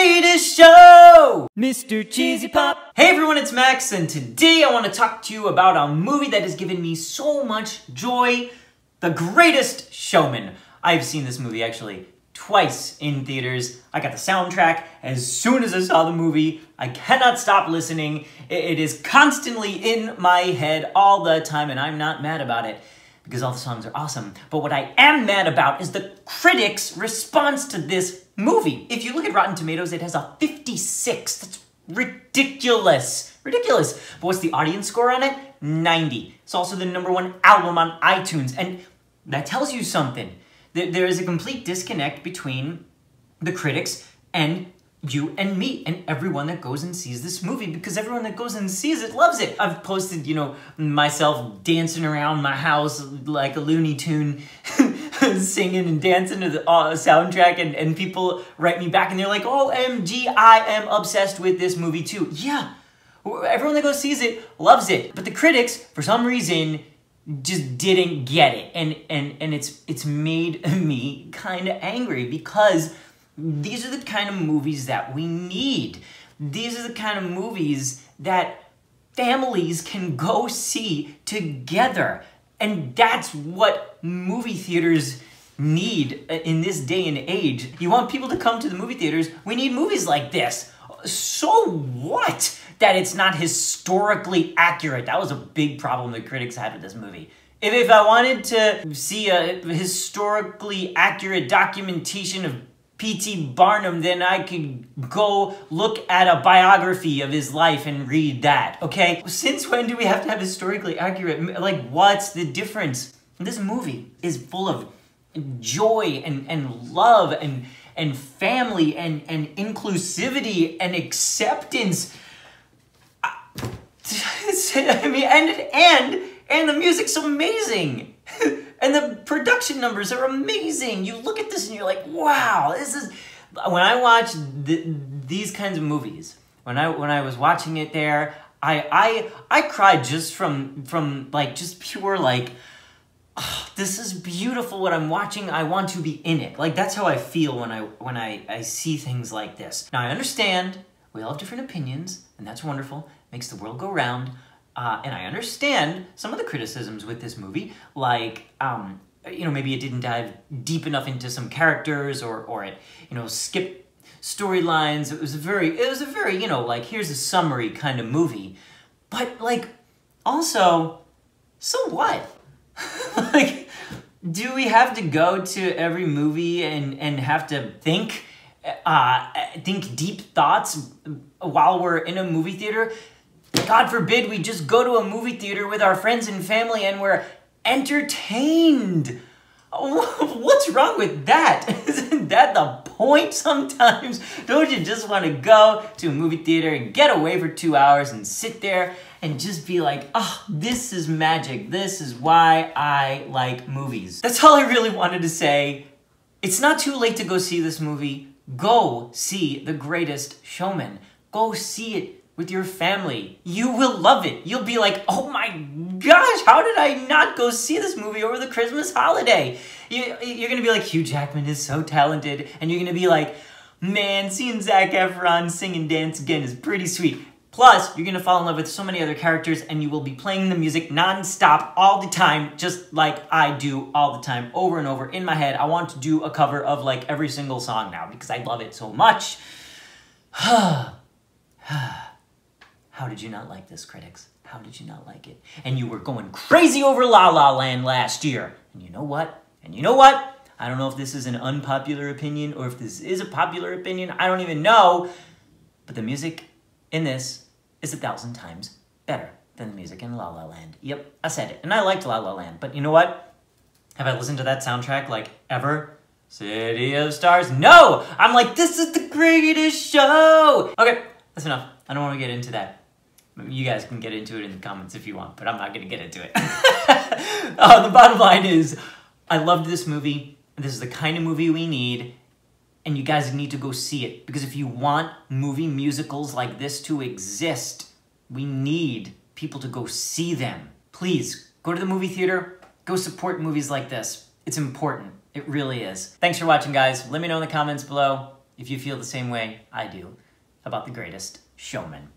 greatest show! Mr. Cheesy Pop. Hey everyone, it's Max, and today I want to talk to you about a movie that has given me so much joy, The Greatest Showman. I've seen this movie actually twice in theaters. I got the soundtrack as soon as I saw the movie. I cannot stop listening. It is constantly in my head all the time, and I'm not mad about it because all the songs are awesome. But what I am mad about is the critics' response to this movie. If you look at Rotten Tomatoes, it has a 56. That's ridiculous. Ridiculous. But what's the audience score on it? 90. It's also the #1 album on iTunes, and that tells you something. There is a complete disconnect between the critics and you and me and everyone that goes and sees this movie, because everyone that goes and sees it loves it. I've posted, myself dancing around my house like a Looney Tune, singing and dancing to the soundtrack, and people write me back and they're like, OMG, I am obsessed with this movie too. Yeah, everyone that goes sees it loves it, but the critics, for some reason, just didn't get it, and it's made me kind of angry, because these are the kind of movies that we need. These are the kind of movies that families can go see together, and that's what movie theaters need in this day and age. You want people to come to the movie theaters, we need movies like this. So what that it's not historically accurate? That was a big problem the critics had with this movie. If I wanted to see a historically accurate documentation of P.T. Barnum, then I could go look at a biography of his life and read that, okay? Since when do we have to have historically accurate? Like, what's the difference? This movie is full of joy and love and family and inclusivity and acceptance. I mean, and the music's amazing. And the production numbers are amazing. You look at this and you're like, wow, this is... When I watch these kinds of movies, when I was watching it there, I cried just from like, just pure like, oh, this is beautiful what I'm watching. I want to be in it. Like, that's how I feel when I see things like this. Now, I understand we all have different opinions, and that's wonderful. Makes the world go round. And I understand some of the criticisms with this movie, like, maybe it didn't dive deep enough into some characters, or it, skipped storylines. It was a very, like, here's a summary kind of movie. But, like, also, so what? Like, do we have to go to every movie and have to think deep thoughts while we're in a movie theater? God forbid we just go to a movie theater with our friends and family and we're entertained. What's wrong with that? Isn't that the point sometimes? Don't you just want to go to a movie theater and get away for 2 hours and sit there and just be like, oh, this is magic. This is why I like movies. That's all I really wanted to say. It's not too late to go see this movie. Go see The Greatest Showman. Go see it with your family. You will love it. You'll be like, oh my gosh, how did I not go see this movie over the Christmas holiday? You're gonna be like, Hugh Jackman is so talented, and you're gonna be like, man, seeing Zac Efron sing and dance again is pretty sweet. Plus, you're gonna fall in love with so many other characters, and you will be playing the music non-stop all the time, just like I do all the time, over and over in my head. I want to do a cover of like every single song now, because I love it so much. How did you not like this, critics? How did you not like it? And you were going crazy over La La Land last year. And you know what? I don't know if this is an unpopular opinion or if this is a popular opinion. I don't even know. But the music in this is 1,000 times better than the music in La La Land. Yep, I said it. And I liked La La Land. But you know what? Have I listened to that soundtrack like ever? City of Stars? No! I'm like, this is the greatest show! Okay, that's enough. I don't want to get into that. You guys can get into it in the comments if you want, but I'm not going to get into it. The bottom line is, I loved this movie. This is the kind of movie we need, and you guys need to go see it. Because if you want movie musicals like this to exist, we need people to go see them. Please, go to the movie theater. Go support movies like this. It's important. It really is. Thanks for watching, guys. Let me know in the comments below. if you feel the same way I do about The Greatest Showman.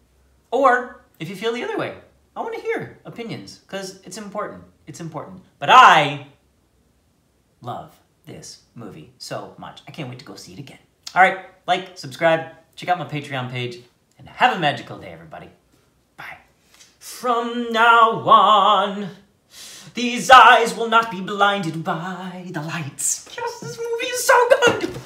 Or if you feel the other way. I want to hear opinions, because it's important. It's important. But I love this movie so much. I can't wait to go see it again. All right, like, subscribe, check out my Patreon page, and have a magical day, everybody. Bye. From now on, these eyes will not be blinded by the lights. Yes, this movie is so good!